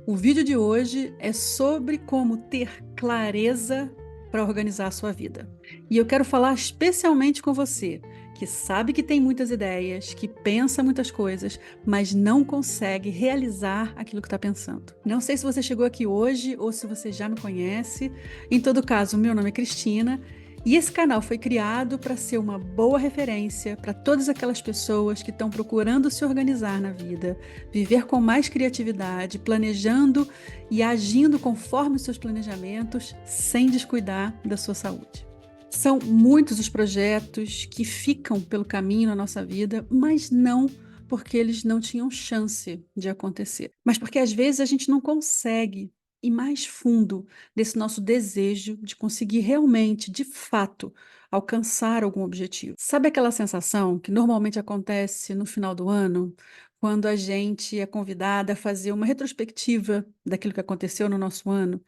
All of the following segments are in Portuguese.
O vídeo de hoje é sobre como ter clareza para organizar a sua vida. E eu quero falar especialmente com você, que sabe que tem muitas ideias, que pensa muitas coisas, mas não consegue realizar aquilo que está pensando. Não sei se você chegou aqui hoje ou se você já me conhece. Em todo caso, meu nome é Cristina. E esse canal foi criado para ser uma boa referência para todas aquelas pessoas que estão procurando se organizar na vida, viver com mais criatividade, planejando e agindo conforme os seus planejamentos, sem descuidar da sua saúde. São muitos os projetos que ficam pelo caminho na nossa vida, mas não porque eles não tinham chance de acontecer, mas porque às vezes a gente não consegue ir mais fundo desse nosso desejo de conseguir realmente, de fato, alcançar algum objetivo. Sabe aquela sensação que normalmente acontece no final do ano, quando a gente é convidada a fazer uma retrospectiva daquilo que aconteceu no nosso ano?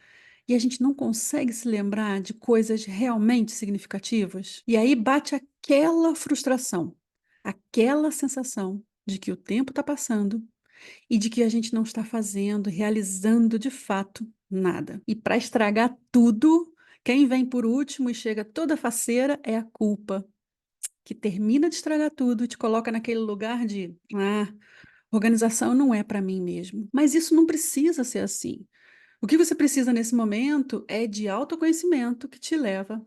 E a gente não consegue se lembrar de coisas realmente significativas? E aí bate aquela frustração, aquela sensação de que o tempo está passando e de que a gente não está fazendo, realizando de fato nada. E para estragar tudo, quem vem por último e chega toda faceira é a culpa, que termina de estragar tudo e te coloca naquele lugar de, organização não é para mim mesmo. Mas isso não precisa ser assim. O que você precisa nesse momento é de autoconhecimento que te leva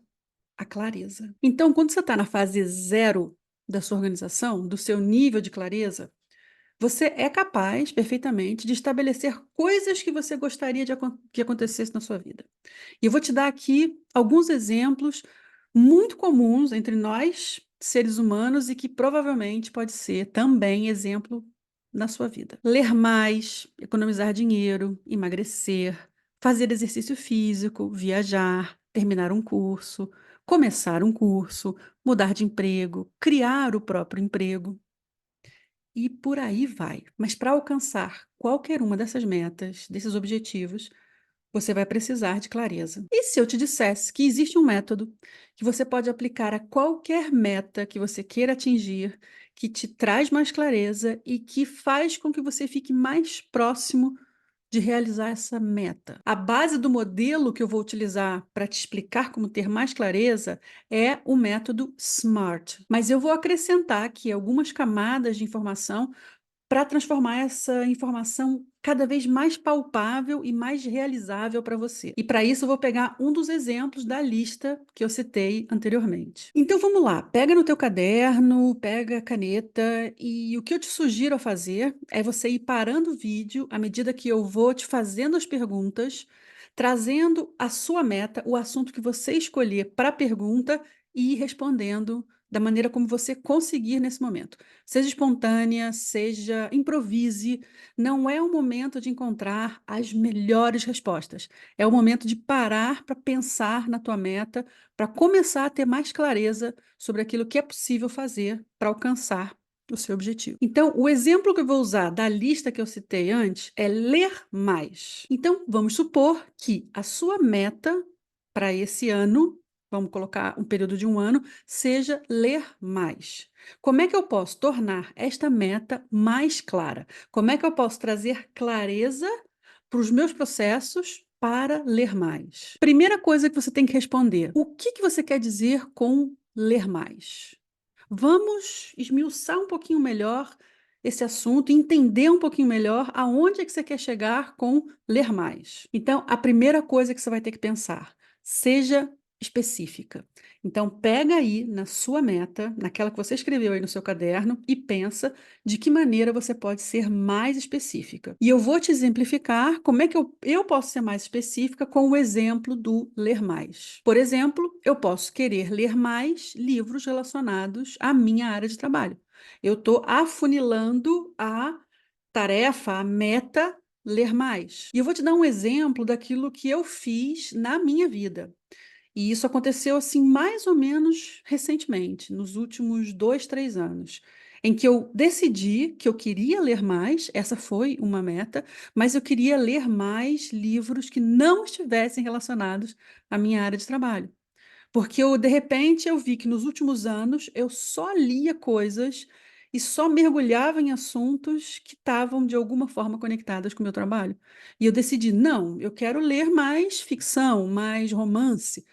à clareza. Então, quando você está na fase zero da sua organização, do seu nível de clareza, você é capaz perfeitamente de estabelecer coisas que você gostaria que acontecesse na sua vida. E eu vou te dar aqui alguns exemplos muito comuns entre nós, seres humanos, e que provavelmente pode ser também exemplo na sua vida. Ler mais, economizar dinheiro, emagrecer, fazer exercício físico, viajar, terminar um curso, começar um curso, mudar de emprego, criar o próprio emprego. E por aí vai. Mas para alcançar qualquer uma dessas metas, desses objetivos, você vai precisar de clareza. E se eu te dissesse que existe um método que você pode aplicar a qualquer meta que você queira atingir, que te traz mais clareza e que faz com que você fique mais próximo de realizar essa meta? A base do modelo que eu vou utilizar para te explicar como ter mais clareza é o método SMART, mas eu vou acrescentar aqui algumas camadas de informação para transformar essa informação cada vez mais palpável e mais realizável para você. E para isso eu vou pegar um dos exemplos da lista que eu citei anteriormente. Então vamos lá, pega no teu caderno, pega a caneta e o que eu te sugiro a fazer é você ir parando o vídeo à medida que eu vou te fazendo as perguntas, trazendo a sua meta, o assunto que você escolher para a pergunta e ir respondendo da maneira como você conseguir nesse momento. Seja espontânea, seja improvise, não é o momento de encontrar as melhores respostas. É o momento de parar para pensar na tua meta, para começar a ter mais clareza sobre aquilo que é possível fazer para alcançar o seu objetivo. Então, o exemplo que eu vou usar da lista que eu citei antes é ler mais. Então, vamos supor que a sua meta para esse ano, vamos colocar um período de um ano, seja ler mais. Como é que eu posso tornar esta meta mais clara? Como é que eu posso trazer clareza para os meus processos para ler mais? Primeira coisa que você tem que responder: o que você quer dizer com ler mais? Vamos esmiuçar um pouquinho melhor esse assunto, entender um pouquinho melhor aonde é que você quer chegar com ler mais. Então, a primeira coisa que você vai ter que pensar, seja específica. Então, pega aí na sua meta, naquela que você escreveu aí no seu caderno e pensa de que maneira você pode ser mais específica. E eu vou te exemplificar como é que eu posso ser mais específica com o exemplo do ler mais. Por exemplo, eu posso querer ler mais livros relacionados à minha área de trabalho. Eu estou afunilando a tarefa, a meta, ler mais. E eu vou te dar um exemplo daquilo que eu fiz na minha vida. E isso aconteceu assim mais ou menos recentemente, nos últimos 2, 3 anos, em que eu decidi que eu queria ler mais, essa foi uma meta, mas eu queria ler mais livros que não estivessem relacionados à minha área de trabalho. Porque eu, de repente, eu vi que nos últimos anos eu só lia coisas e só mergulhava em assuntos que estavam de alguma forma conectados com o meu trabalho. E eu decidi, não, eu quero ler mais ficção, mais romance,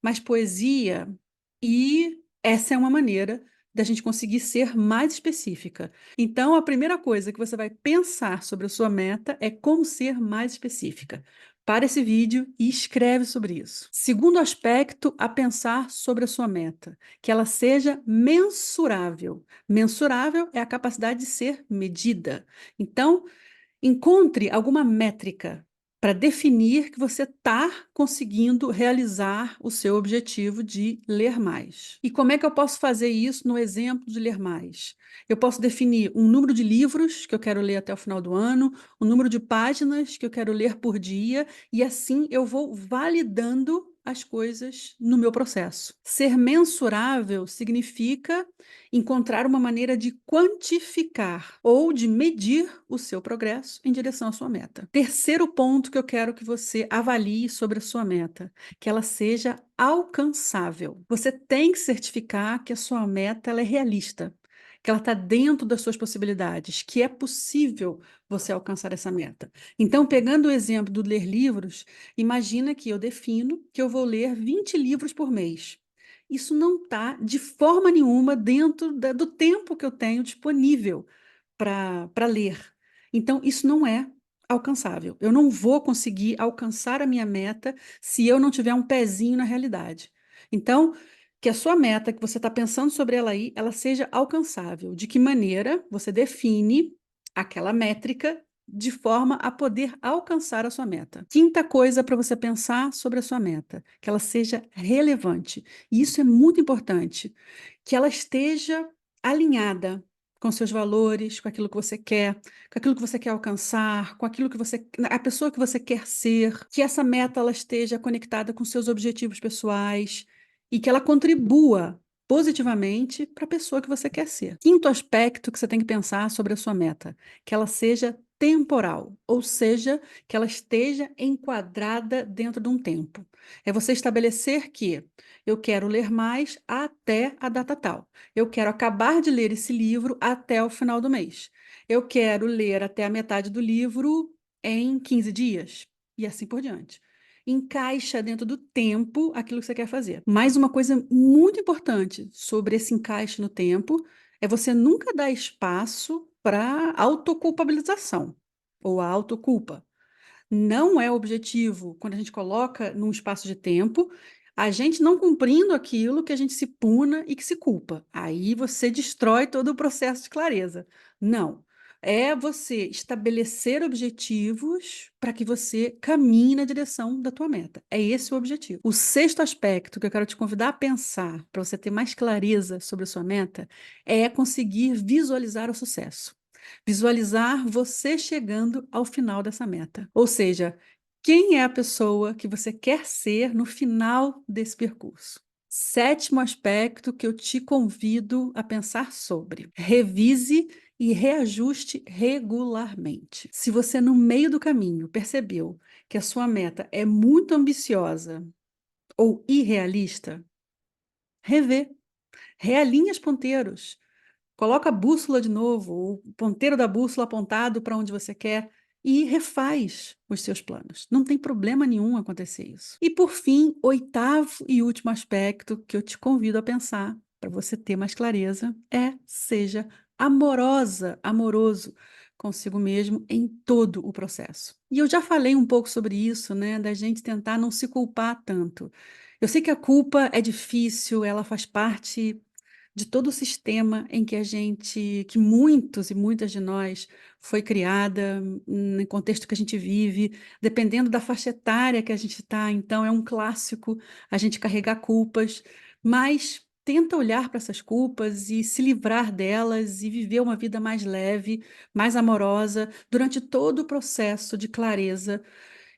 mais poesia, e essa é uma maneira da gente conseguir ser mais específica. Então, a primeira coisa que você vai pensar sobre a sua meta é como ser mais específica. Para esse vídeo e escreve sobre isso. Segundo aspecto a pensar sobre a sua meta, que ela seja mensurável. Mensurável é a capacidade de ser medida. Então, encontre alguma métrica para definir que você está conseguindo realizar o seu objetivo de ler mais. E como é que eu posso fazer isso no exemplo de ler mais? Eu posso definir um número de livros que eu quero ler até o final do ano, o número de páginas que eu quero ler por dia, e assim eu vou validando as coisas no meu processo. Ser mensurável significa encontrar uma maneira de quantificar ou de medir o seu progresso em direção à sua meta. Terceiro ponto que eu quero que você avalie sobre a sua meta, que ela seja alcançável. Você tem que certificar que a sua meta ela é realista, que ela está dentro das suas possibilidades, que é possível você alcançar essa meta. Então, pegando o exemplo do ler livros, imagina que eu defino que eu vou ler 20 livros por mês. Isso não está de forma nenhuma dentro do tempo que eu tenho disponível para ler. Então, isso não é alcançável. Eu não vou conseguir alcançar a minha meta se eu não tiver um pezinho na realidade. Então, que a sua meta, que você está pensando sobre ela aí, ela seja alcançável. De que maneira você define aquela métrica de forma a poder alcançar a sua meta. Quinta coisa para você pensar sobre a sua meta, que ela seja relevante. E isso é muito importante, que ela esteja alinhada com seus valores, com aquilo que você quer, com aquilo que você quer alcançar, com aquilo que você, a pessoa que você quer ser, que essa meta ela esteja conectada com seus objetivos pessoais e que ela contribua positivamente para a pessoa que você quer ser. Quinto aspecto que você tem que pensar sobre a sua meta, que ela seja temporal, ou seja, que ela esteja enquadrada dentro de um tempo. É você estabelecer que eu quero ler mais até a data tal. Eu quero acabar de ler esse livro até o final do mês. Eu quero ler até a metade do livro em 15 dias. E assim por diante. Encaixa dentro do tempo aquilo que você quer fazer. Mais uma coisa muito importante sobre esse encaixe no tempo é você nunca dar espaço para autoculpabilização ou a autoculpa. Não é objetivo quando a gente coloca num espaço de tempo, a gente não cumprindo aquilo que a gente se puna e que se culpa. Aí você destrói todo o processo de clareza. Não. É você estabelecer objetivos para que você caminhe na direção da tua meta. É esse o objetivo. O sexto aspecto que eu quero te convidar a pensar para você ter mais clareza sobre a sua meta é conseguir visualizar o sucesso. Visualizar você chegando ao final dessa meta. Ou seja, quem é a pessoa que você quer ser no final desse percurso? Sétimo aspecto que eu te convido a pensar sobre: revise e reajuste regularmente. Se você, no meio do caminho, percebeu que a sua meta é muito ambiciosa ou irrealista, revê, realinhe os ponteiros. Coloca a bússola de novo, o ponteiro da bússola apontado para onde você quer e refaz os seus planos. Não tem problema nenhum acontecer isso. E por fim, oitavo e último aspecto que eu te convido a pensar para você ter mais clareza é seja amorosa, amoroso consigo mesmo em todo o processo. E eu já falei um pouco sobre isso, né, da gente tentar não se culpar tanto. Eu sei que a culpa é difícil, ela faz parte de todo o sistema em que que muitos e muitas de nós foi criada, no contexto que a gente vive, dependendo da faixa etária que a gente está. Então, é um clássico a gente carregar culpas, mas tenta olhar para essas culpas e se livrar delas e viver uma vida mais leve, mais amorosa, durante todo o processo de clareza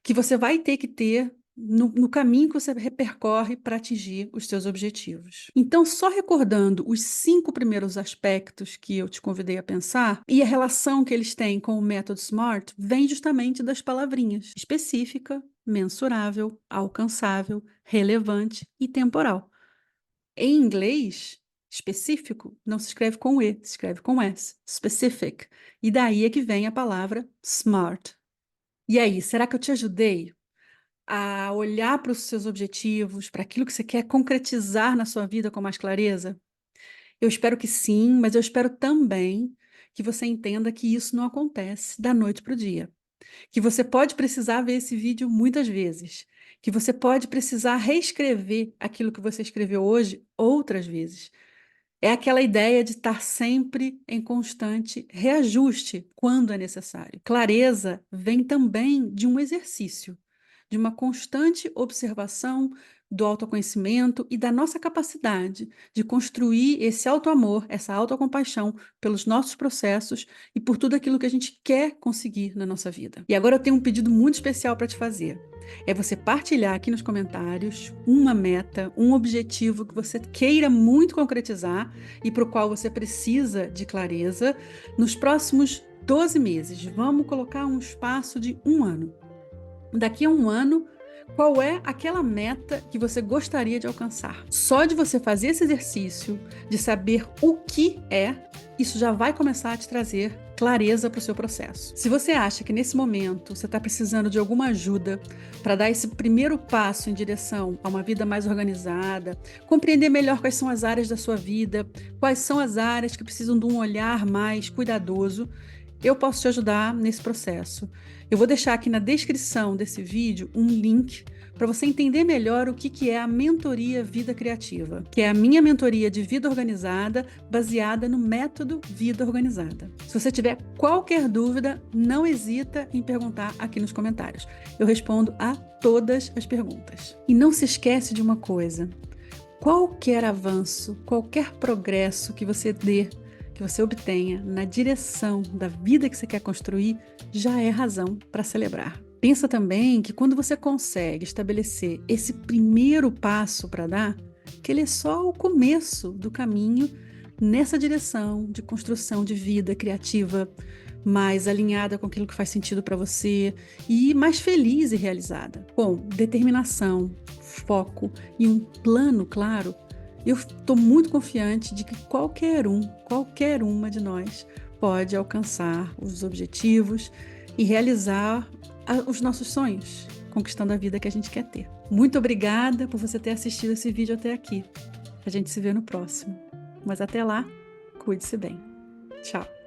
que você vai ter que ter no caminho que você percorre para atingir os seus objetivos. Então, só recordando os 5 primeiros aspectos que eu te convidei a pensar e a relação que eles têm com o método SMART vem justamente das palavrinhas específica, mensurável, alcançável, relevante e temporal. Em inglês, Específico não se escreve com E, se escreve com S. Specific. E daí é que vem a palavra smart. E aí, será que eu te ajudei a olhar para os seus objetivos, para aquilo que você quer concretizar na sua vida com mais clareza? Eu espero que sim, mas eu espero também que você entenda que isso não acontece da noite para o dia. Que você pode precisar ver esse vídeo muitas vezes. Que você pode precisar reescrever aquilo que você escreveu hoje outras vezes. É aquela ideia de estar sempre em constante reajuste quando é necessário. Clareza vem também de um exercício, de uma constante observação do autoconhecimento e da nossa capacidade de construir esse autoamor, essa autocompaixão pelos nossos processos e por tudo aquilo que a gente quer conseguir na nossa vida. E agora eu tenho um pedido muito especial para te fazer. É você partilhar aqui nos comentários uma meta, um objetivo que você queira muito concretizar e para o qual você precisa de clareza nos próximos 12 meses. Vamos colocar um espaço de um ano. Daqui a um ano, qual é aquela meta que você gostaria de alcançar? Só de você fazer esse exercício, de saber o que é, isso já vai começar a te trazer clareza para o seu processo. Se você acha que nesse momento você está precisando de alguma ajuda para dar esse primeiro passo em direção a uma vida mais organizada, compreender melhor quais são as áreas da sua vida, quais são as áreas que precisam de um olhar mais cuidadoso, eu posso te ajudar nesse processo. Eu vou deixar aqui na descrição desse vídeo um link para você entender melhor o que é a mentoria Vida Criativa, que é a minha mentoria de vida organizada baseada no método Vida Organizada. Se você tiver qualquer dúvida, não hesita em perguntar aqui nos comentários. Eu respondo a todas as perguntas. E não se esquece de uma coisa: qualquer avanço, qualquer progresso que você dê, que você obtenha na direção da vida que você quer construir, já é razão para celebrar. Pensa também que quando você consegue estabelecer esse primeiro passo para dar, que ele é só o começo do caminho nessa direção de construção de vida criativa, mais alinhada com aquilo que faz sentido para você e mais feliz e realizada. Com determinação, foco e um plano claro, eu estou muito confiante de que qualquer uma de nós pode alcançar os objetivos e realizar os nossos sonhos, conquistando a vida que a gente quer ter. Muito obrigada por você ter assistido esse vídeo até aqui. A gente se vê no próximo. Mas até lá, cuide-se bem. Tchau!